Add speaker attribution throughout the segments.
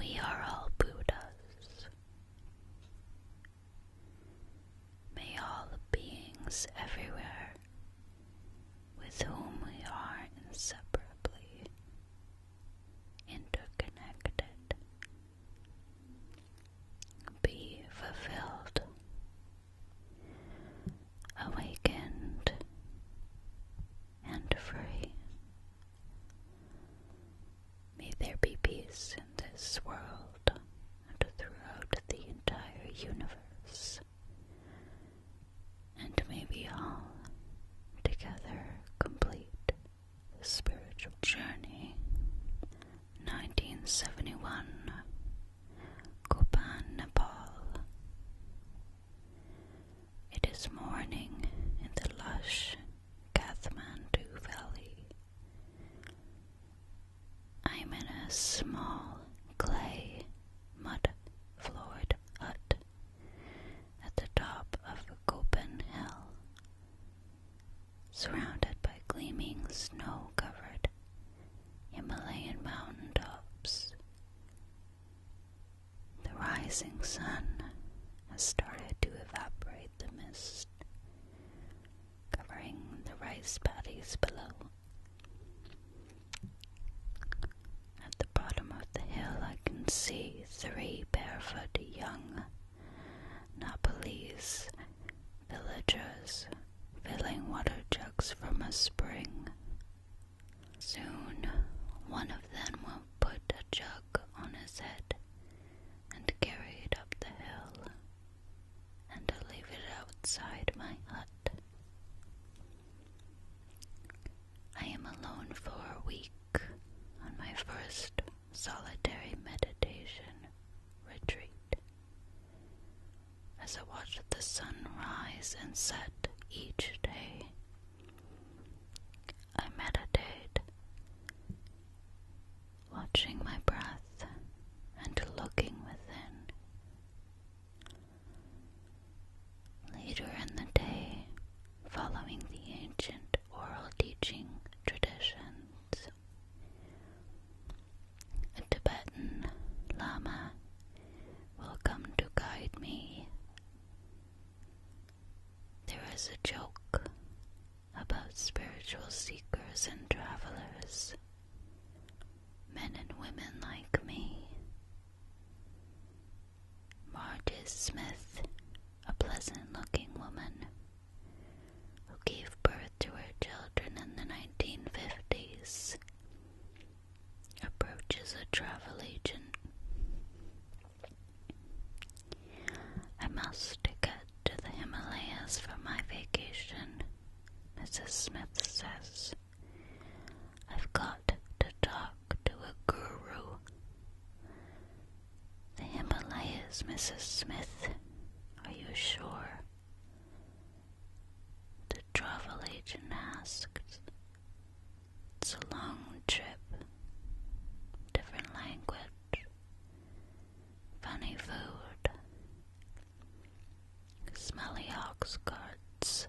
Speaker 1: We are all Buddhas. May all beings everywhere with whom we are inseparably interconnected be fulfilled, awakened, and free. May there be peace in this world and throughout the entire universe, and may we all together complete the spiritual journey. 1971, Nepal. It is morning in the lush Kathmandu Valley. I'm in a small clay, mud-floored hut at the top of a Gopan hill, surrounded by gleaming snow-covered Himalayan mountain tops. The rising sun has started to evaporate the mist, covering the rice paddies below. At the bottom of the hill I can see 3 barefoot young Nepalese villagers filling water jugs from a spring. Soon one of them will put a jug on his head and carry it up the hill and leave it outside my hut. I am alone for a week on my first solitary meditation retreat. As I watch the sun rise and set each day, I meditate, watching my breath and looking within. Later in the day, following the ancient oral teaching traditions, a Tibetan Lama will come to guide me. There is a joke about spiritual seekers and travelers, men and women like me. Margie Smith, a pleasant-looking woman who gave birth to her children in the 1950s, approaches a travel agent. I must get to the Himalayas for my vacation, Mrs. Smith says. I've got to talk to a guru. The Himalayas, Mrs. Smith. Are you sure? The travel agent asked. It's a long trip. Different language. Funny food. Smelly ox carts.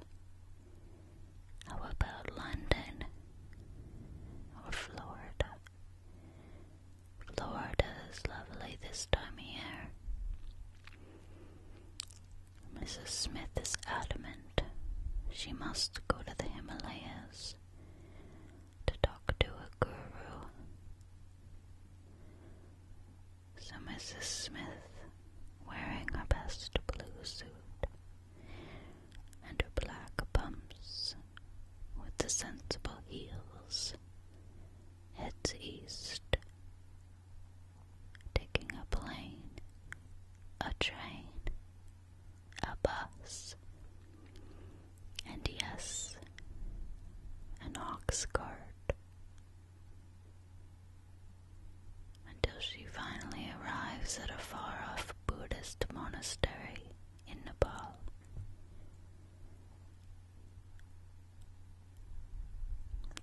Speaker 1: How about London? Or Florida? Florida is lovely this time of year. Mrs. Smith is adamant she must go to the Himalayas to talk to a guru. So Mrs. Smith, wearing her best blue suit and her black pumps with the sensible heels, heads east, taking a plane, a train, a bus, and yes, an ox cart, until she finally arrives at a far-off Buddhist monastery in Nepal.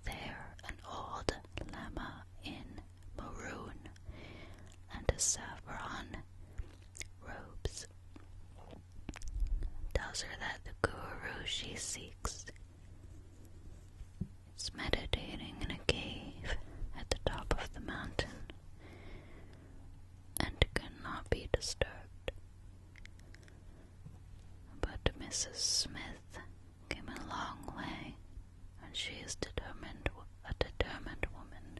Speaker 1: There, an old lama in maroon and saffron robes tells her that the guru she seeks is meditating in a cave at the top of the mountain, and Mrs. Smith came a long way, and she is a determined woman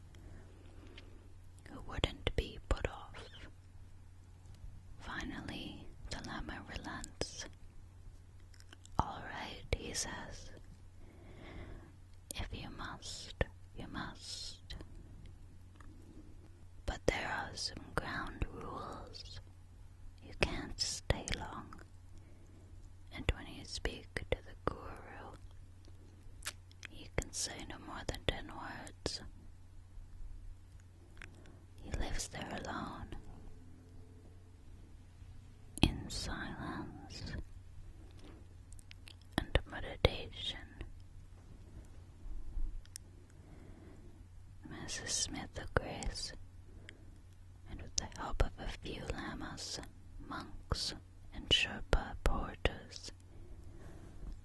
Speaker 1: who wouldn't be put off. Finally, the Lama relents. "All right," he says. "If you must, you must. But there are some ground rules. You can't stay long. And when you speak to the Guru, you can say no more than 10 words. He lives there alone, in silence and meditation." Mrs. Smith agrees, and with the help of a few lamas, monks, and Sherpa porters,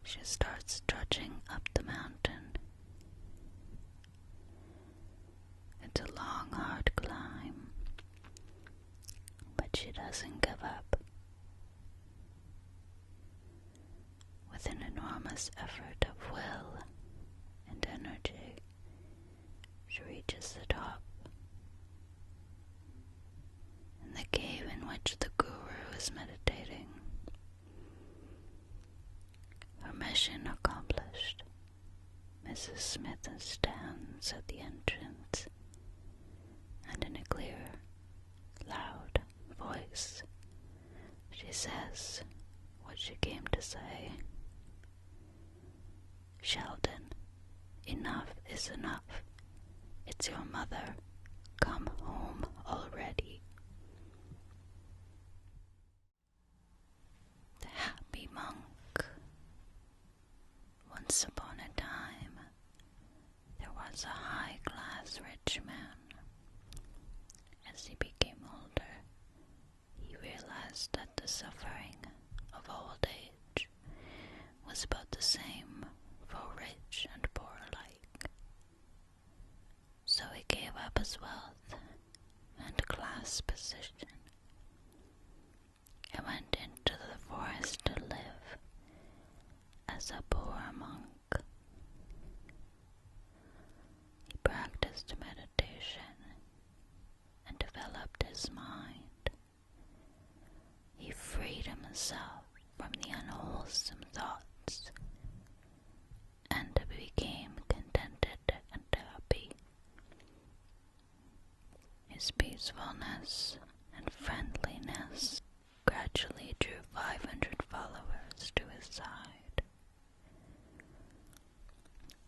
Speaker 1: she starts trudging up the mountain. It's a long, hard climb, but she doesn't give up. With an enormous effort of will and energy, she reaches the top. In the cave in which the Guru is meditating. Her mission accomplished, Mrs. Smith stands at the entrance, and in a clear, loud voice, she says what she came to say. "Sheldon, enough is enough. It's your mother. Come home already." The happy monk. Once upon a time, there was a high-class rich man. As he became older, he realized that the suffering of old age was about the same for rich and poor alike. So he gave up his wealth and class position and went into the forest to live as a poor monk. He practiced meditation and developed his mind. He freed himself from the unwholesome thoughts and became contented and happy. His peacefulness and friendliness gradually drew 500 followers to his side.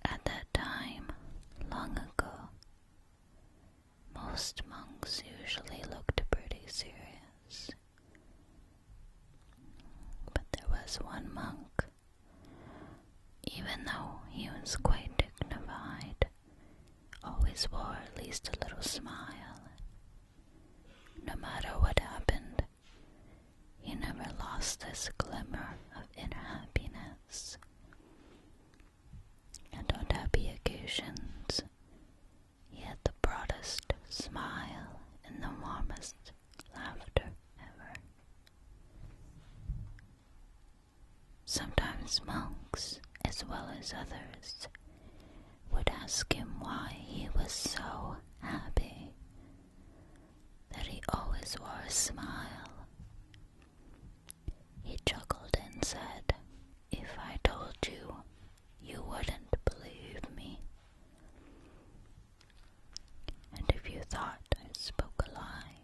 Speaker 1: At that time, long ago, most monks usually looked pretty serious. But there was one monk, even though he was quite dignified, always wore at least a little smile. No matter what happened, he never lost this glimmer of inner happiness. And on happy occasions, he had the broadest smile and the warmest laughter ever. Sometimes monks, as well as others, would ask him why he was so happy, that he always wore a smile. He chuckled and said, "If I told you, you wouldn't believe me. And if you thought I spoke a lie,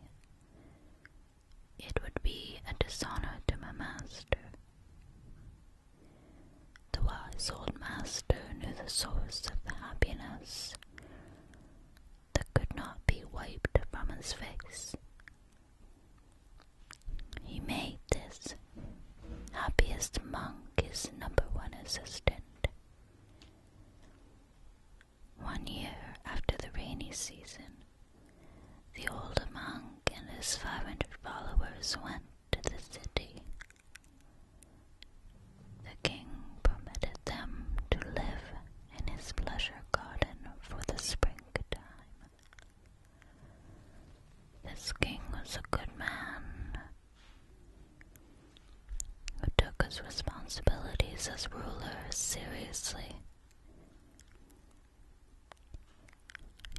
Speaker 1: it would be a dishonor to my master." The wise old master knew the source of the happiness that could not be wiped from his face. He made this happiest monk his #1 assistant. One year after the rainy season, the old monk and his 500 followers went to the city. The king permitted them to live in his pleasure garden for the springtime. This king was a good man who took his responsibility duties as ruler seriously.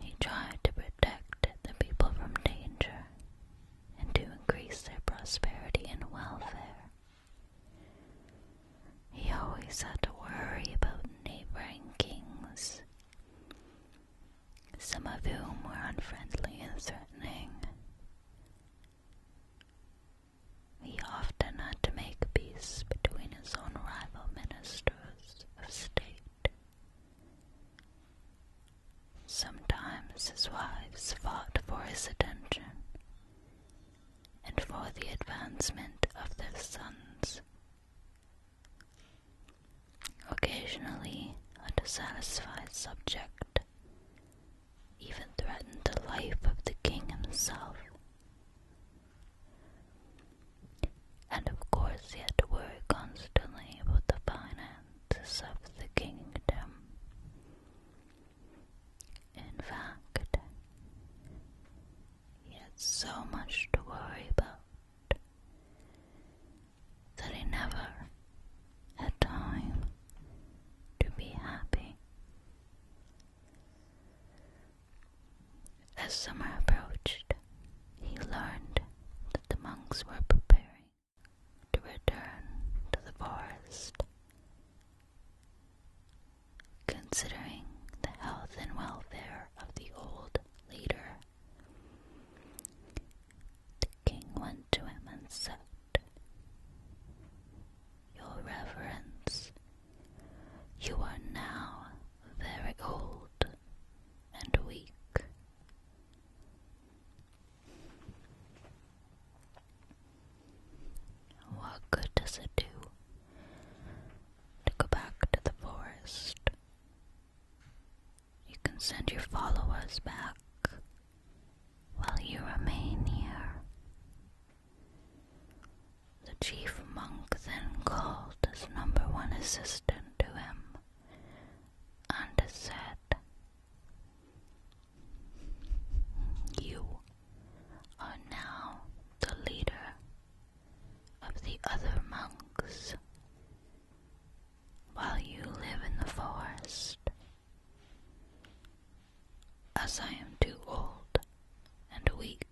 Speaker 1: He tried to protect the people from danger and to increase their prosperity and welfare. He always had to worry about neighboring kings, some of whom were unfriendly and threatening. He often had to make peace between his own rival ministers of state. Sometimes his wives fought for his attention and for the advancement of their sons. Occasionally, a dissatisfied subject even threatened the life of the king himself. And of course he had to worry constantly about the finances of the kingdom. In fact, he had so much to worry about that he never had time to be happy. As summer approached, he learned that the monks were preparing to return to the forest. Considering the health and welfare of the old leader, the king went to him and said, "Your Reverence, you are now very old and weak. What good does it do to go back to the forest? You can send your followers back while you remain here." The chief monk then called his #1 assistant to him and said, "You are now the leader of the other monks while you live in the forest. As I am too old and weak,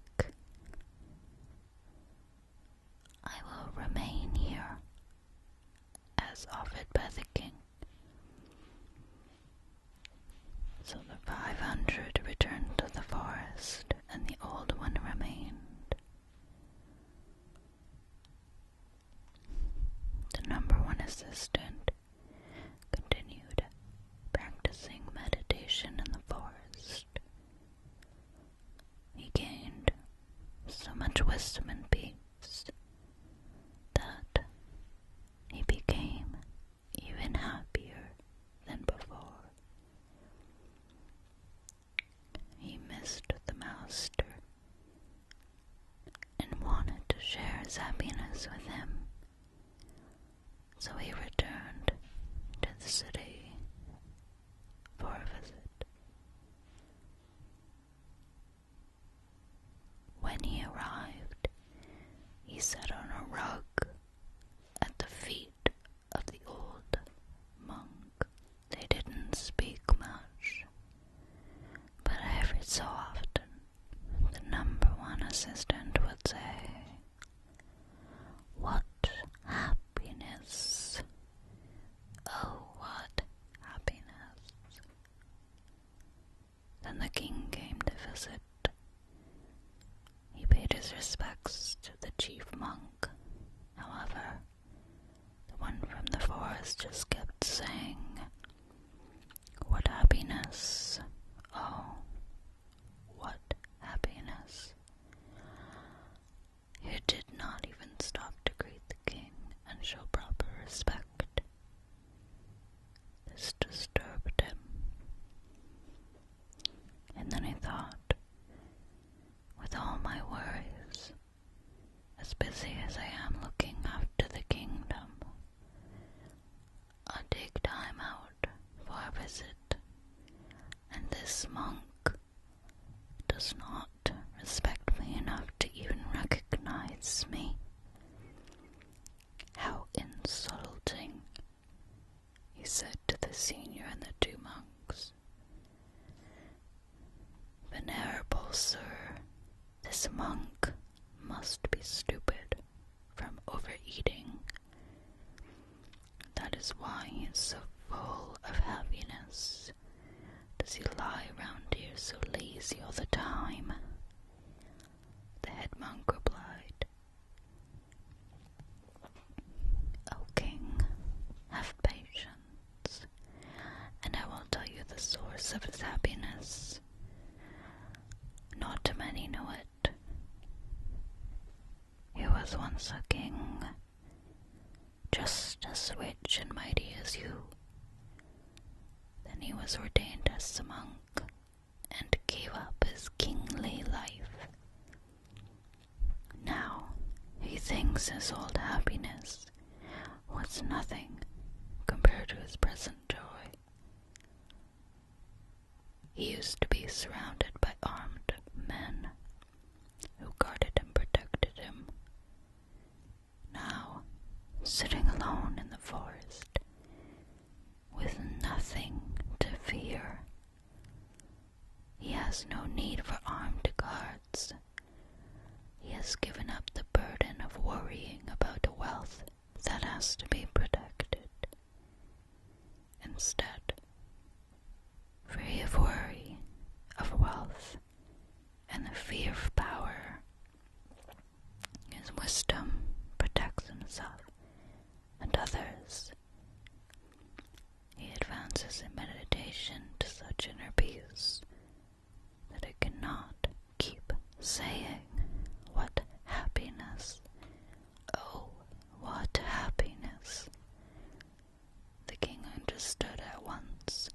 Speaker 1: I will remain here as offered by the king." So the 500 returned to the forest and the old one remained. The #1 assistant continued practicing meditation in the forest. He gained so much wisdom and peace that he became even happier than before. He missed the master and wanted to share his happiness with him. So he returned to the city for a visit. When he arrived, he sat on a rug at the feet of the old monk. They didn't speak much, but every so often the #1 assistant would say, "What happiness! Oh, what happiness!" Then the king came to visit. He paid his respects to the chief monk. However, the one from the forest just kept saying, "What happiness! Oh, what happiness!" He did not even stop to greet the king and show proper respect. This disturbed him. And then he thought, with all my worries, as busy as I am looking after the kingdom, I'll take time out for a visit, and this monk does not respect me enough to even recognize me. How insulting makes you lie round here so lazy all the time?" The head monk replied, "O king, have patience, and I will tell you the source of his happiness. Not many know it. He was once a king, just as rich and mighty as you. Then he was ordained as a monk and gave up his kingly life. Now he thinks his old happiness was nothing compared to his present joy. He used to be surrounded by armed men who guarded and protected him. Now, sitting alone in the forest, with nothing to fear, he has no need for armed guards. He has given up the burden of worrying about a wealth that has to be protected. Instead, free of worry, of wealth, and the fear of power, his wisdom protects himself and others. He advances in meditation to such inner peace that it cannot keep saying, 'What happiness! Oh, what happiness!' The king understood at once.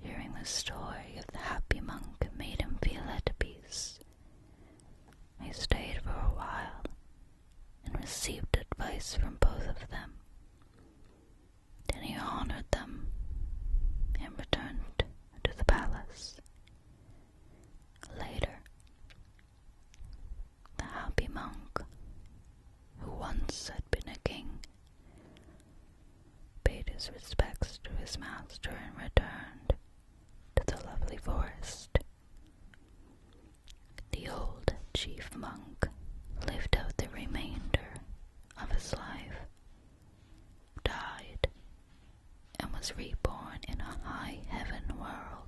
Speaker 1: Hearing the story of the happy monk made him feel at peace. He stayed for a while and received advice from both of them. Then he honored them and returned to the palace. Later, the happy monk, who once had been a king, paid his respects to his master and returned to the lovely forest. The old chief monk lived out the remainder of his life, died, and was reborn in a high heaven world.